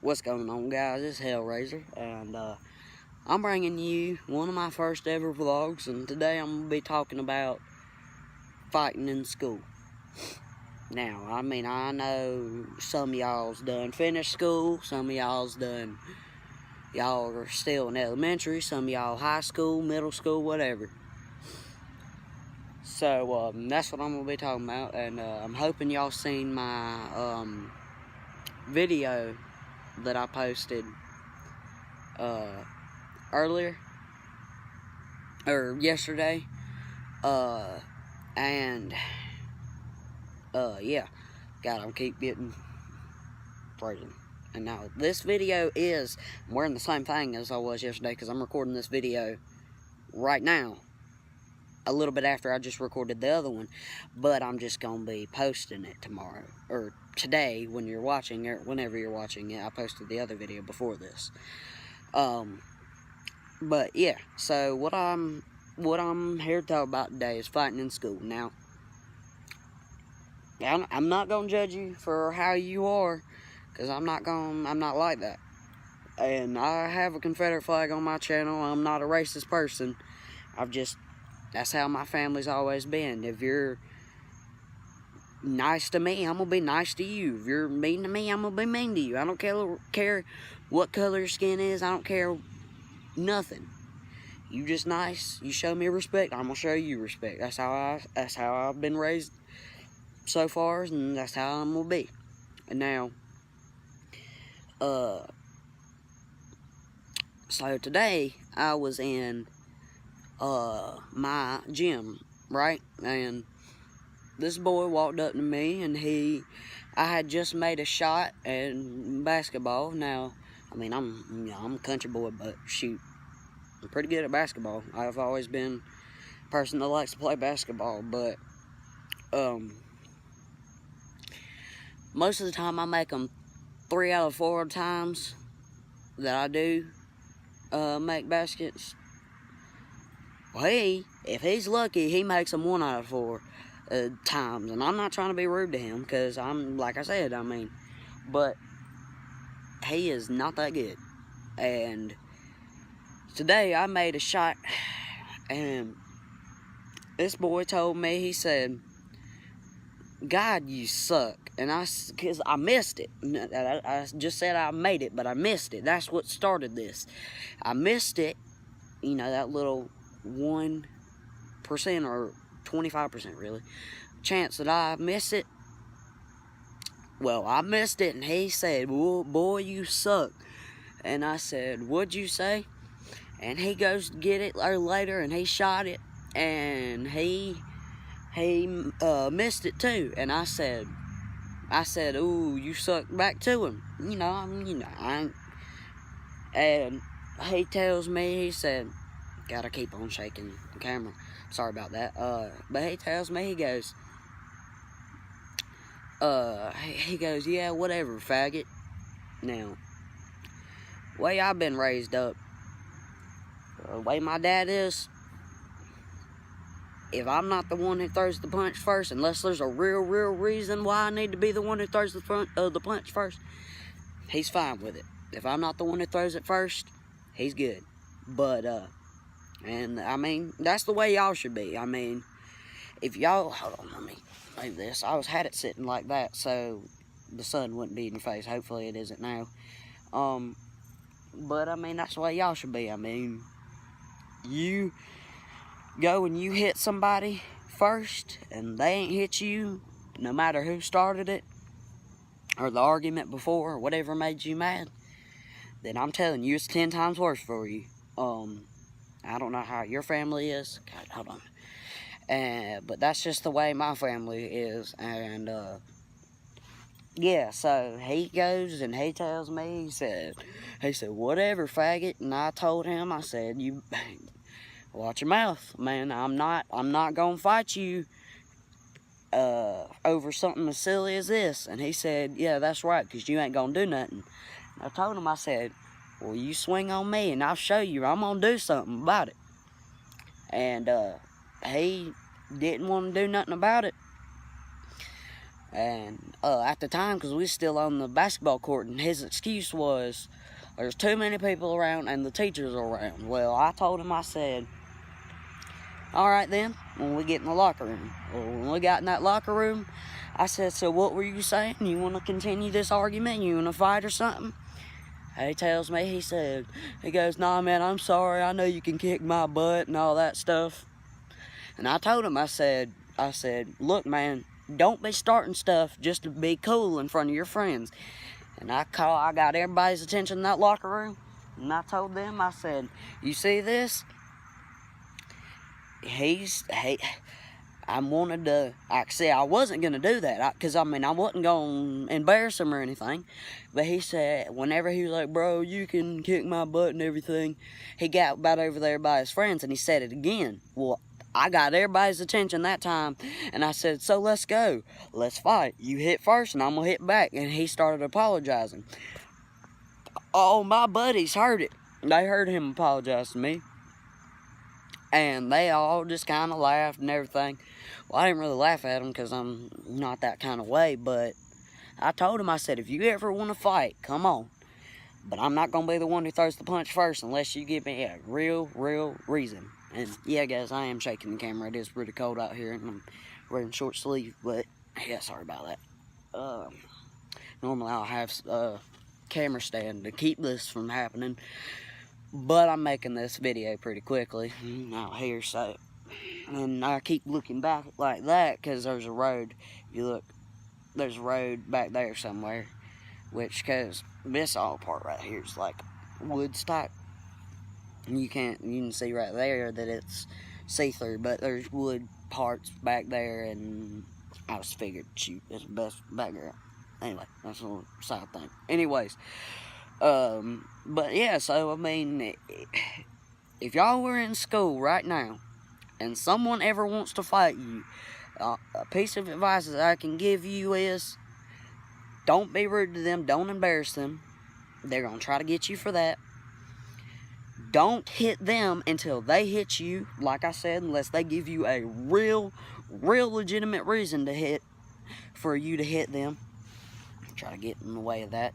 What's going on, guys? It's Hellraiser, and I'm bringing you one of my first ever vlogs, and today I'm going to be talking about fighting in school. Now, I know some of y'all's done finished school, some of y'all are still in elementary, some of y'all high school, middle school, whatever. So, that's what I'm going to be talking about, and I'm hoping y'all seen my video that I posted earlier or yesterday, yeah, God, I keep getting frozen. And now this video is, I'm wearing the same thing as I was yesterday because I'm recording this video right now, a little bit after I just recorded the other one, but I'm just gonna be posting it tomorrow or today when you're watching it, whenever you're watching it. I posted the other video before this. But yeah, so what I'm here to talk about today is fighting in school. Now, I'm not gonna judge you for how you are, cause I'm not like that. And I have a Confederate flag on my channel. I'm not a racist person. That's how my family's always been. If you're nice to me, I'm gonna be nice to you. If you're mean to me, I'm gonna be mean to you. I don't care what color your skin is. I don't care nothing. You just nice. You show me respect, I'm gonna show you respect. That's how I've been raised so far, and that's how I'm gonna be. And now, so today I was in my gym, right? And this boy walked up to me, and I had just made a shot in basketball. Now, I'm a country boy, but shoot, I'm pretty good at basketball. I've always been a person that likes to play basketball, but most of the time I make them 3 out of 4 times that I do make baskets. Well, if he's lucky, he makes them 1 out of 4 times. And I'm not trying to be rude to him, because like I said, but he is not that good. And today I made a shot, and this boy told me, he said, "God, you suck." And because I missed it. I just said I made it, but I missed it. That's what started this. I missed it, that little 1% or 25% really chance that I miss it. Well, I missed it, and he said, "Well, boy, you suck." And I said, "What'd you say?" And he goes to get it later, and he shot it, and he missed it too. And I said, "Ooh, you suck," back to him. And he tells me, he said, gotta keep on shaking the camera. Sorry about that. But he tells me, he goes, "Yeah, whatever, faggot." Now, the way I've been raised up, the way my dad is, if I'm not the one who throws the punch first, unless there's a real reason why I need to be the one who throws the punch first, he's fine with it. If I'm not the one who throws it first, he's good. But, and that's the way y'all should be. If y'all, hold on, let me move this. I had it sitting like that so the sun wouldn't be in your face. Hopefully it isn't now. But that's the way y'all should be. You go and you hit somebody first, and they ain't hit you, no matter who started it, or the argument before, or whatever made you mad, then I'm telling you, it's 10 times worse for you. I don't know how your family is. God, hold on. But that's just the way my family is. And, yeah, so he goes and he tells me, he said, "Whatever, faggot." And I told him, I said, "You watch your mouth, man. I'm not gonna fight you over something as silly as this." And he said, "Yeah, that's right, because you ain't gonna do nothing." And I told him, I said, "Well, you swing on me and I'll show you I'm gonna do something about it." And he didn't want to do nothing about it. And at the time, because we was still on the basketball court, and his excuse was, there's too many people around and the teachers are around. Well, I told him, I said, all right then, when we get in the locker room. Well, when we got in that locker room, I said, so what were you saying? You want to continue this argument? You want to fight or something? He tells me, he goes, nah, man, I'm sorry. I know you can kick my butt and all that stuff. And I told him, I said, look, man, don't be starting stuff just to be cool in front of your friends. And I got everybody's attention in that locker room. And I told them, I said, you see this? I wanted to, like I said, I wasn't going to do that, because, I wasn't going to embarrass him or anything, but he said, whenever he was like, bro, you can kick my butt and everything, he got about over there by his friends, and he said it again. Well, I got everybody's attention that time, and I said, so let's go, let's fight, you hit first, and I'm going to hit back, and he started apologizing. All my buddies heard it. They heard him apologize to me. And they all just kind of laughed and everything. Well, I didn't really laugh at them because I'm not that kind of way. But I told him, I said, if you ever want to fight, come on. But I'm not going to be the one who throws the punch first unless you give me a real reason. And yeah, guys, I am shaking the camera. It is pretty cold out here. And I'm wearing short sleeve. But yeah, sorry about that. Normally I'll have a camera stand to keep this from happening. But I'm making this video pretty quickly out here, so, and I keep looking back like that because there's a road. If you look, there's a road back there somewhere, which, because this all part right here is like woods type. And you can see right there that it's see-through, but there's wood parts back there, and I just figured, shoot, it's the best background. Anyway, that's a little side thing. Anyways. But yeah, so, if y'all were in school right now, and someone ever wants to fight you, a piece of advice that I can give you is, don't be rude to them, don't embarrass them. They're gonna try to get you for that. Don't hit them until they hit you, like I said, unless they give you a real legitimate reason to hit, for you to hit them. Try to get in the way of that.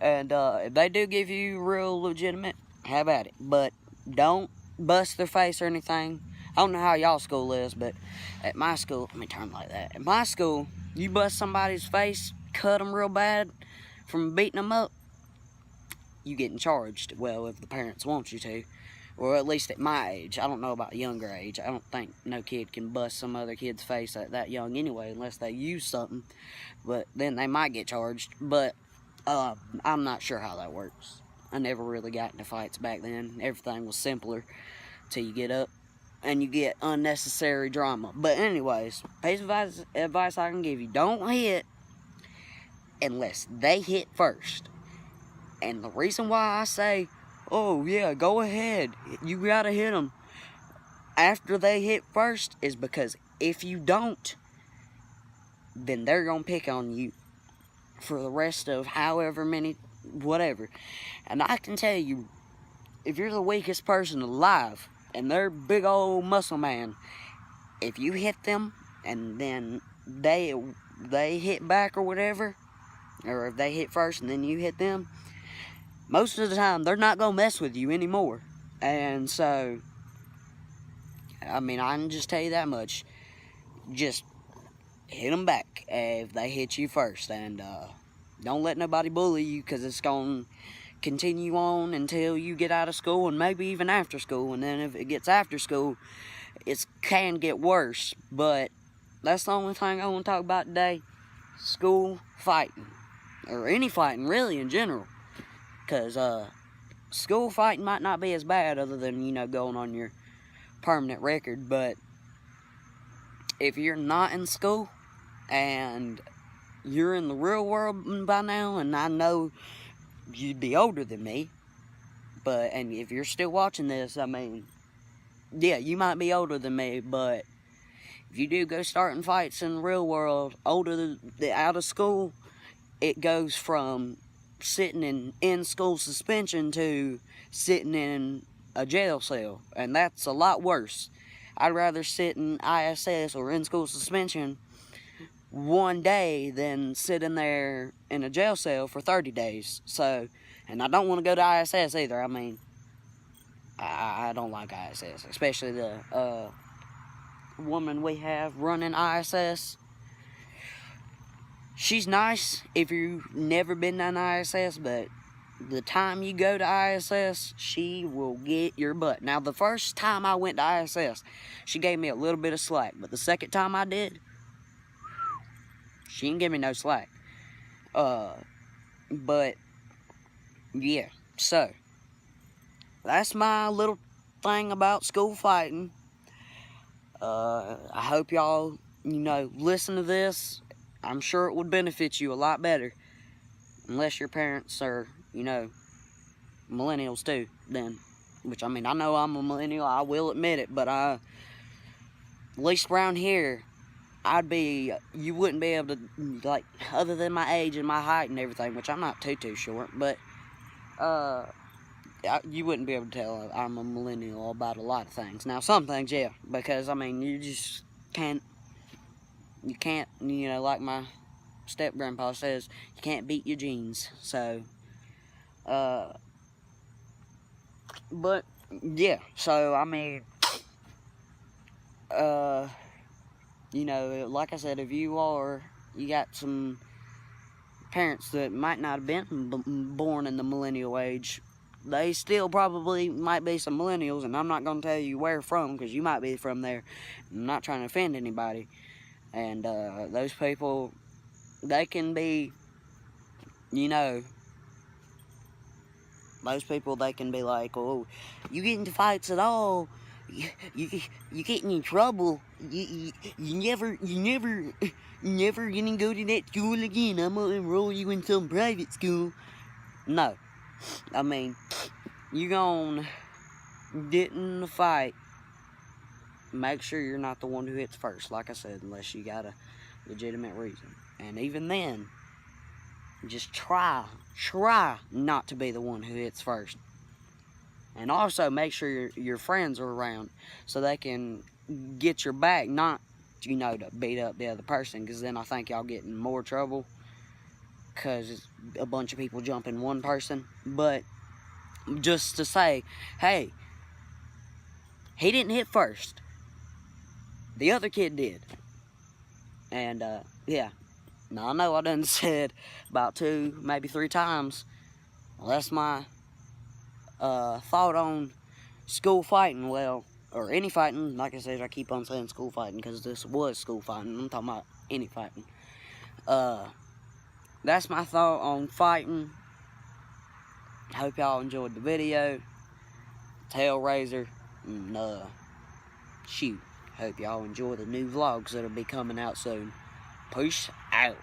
And if they do give you real legitimate, have at it. But don't bust their face or anything. I don't know how y'all school is, but at my school, let me turn like that. At my school, you bust somebody's face, cut them real bad from beating them up, you getting charged. Well, if the parents want you to. Or at least at my age. I don't know about younger age. I don't think no kid can bust some other kid's face at that young anyway, unless they use something. But then they might get charged. But I'm not sure how that works. I never really got into fights back then. Everything was simpler till you get up and you get unnecessary drama. But anyways, piece of advice I can give you, don't hit unless they hit first. And the reason why I say, oh yeah, go ahead, you gotta hit them after they hit first, is because if you don't, then they're gonna pick on you for the rest of however many, whatever. And I can tell you, if you're the weakest person alive, and they're big old muscle man, if you hit them, and then they hit back or whatever, or if they hit first and then you hit them, most of the time, they're not gonna mess with you anymore. And so, I can just tell you that much. Just hit them back if they hit you first, and don't let nobody bully you, because it's going to continue on until you get out of school, and maybe even after school. And then if it gets after school, it can get worse. But that's the only thing I want to talk about today. School fighting, or any fighting really in general, because school fighting might not be as bad, other than, you know, going on your permanent record. But if you're not in school and you're in the real world by now, and I know you'd be older than me, and if you're still watching this, yeah, you might be older than me, but if you do go starting fights in the real world, out of school, it goes from sitting in school suspension to sitting in a jail cell, and that's a lot worse. I'd rather sit in ISS or in school suspension one day than sitting there in a jail cell for 30 days. So, and I don't want to go to ISS either. I mean, I don't like ISS, especially the woman we have running ISS. She's nice if you've never been to an ISS, but the time you go to ISS, she will get your butt. Now, the first time I went to ISS, she gave me a little bit of slack, but the second time I did, she didn't give me no slack. But yeah, so that's my little thing about school fighting. I hope y'all, listen to this. I'm sure it would benefit you a lot better. Unless your parents are, millennials too, then. Which, I mean, I know I'm a millennial, I will admit it, but at least around here, you wouldn't be able to, like, other than my age and my height and everything, which I'm not too short, but, you wouldn't be able to tell I'm a millennial about a lot of things. Now, some things, yeah, because, I mean, you just can't, like my step-grandpa says, you can't beat your genes, so, but, yeah, so, I mean, like I said, if you got some parents that might not have been born in the millennial age, they still probably might be some millennials, and I'm not going to tell you where from, because you might be from there. I'm not trying to offend anybody, and those people, they can be, most people, they can be like, oh, you get into fights at all, you getting in trouble, you never gonna go to that school again, I'm gonna enroll you in some private school. No, I mean, you gonna get in the fight, make sure you're not the one who hits first, like I said, unless you got a legitimate reason. And even then, just try not to be the one who hits first. And also make sure your friends are around so they can get your back, not, to beat up the other person, because then I think y'all get in more trouble because it's a bunch of people jumping one person. But just to say, hey, he didn't hit first. The other kid did. And, yeah. Now, I know I done said about 2, maybe 3 times. Well, that's my thought on school fighting. Well, or any fighting. Like I said, I keep on saying school fighting because this was school fighting. I'm talking about any fighting. That's my thought on fighting. Hope y'all enjoyed the video. Hellraiser. And, shoot. Hope y'all enjoy the new vlogs that'll be coming out soon. Peace out.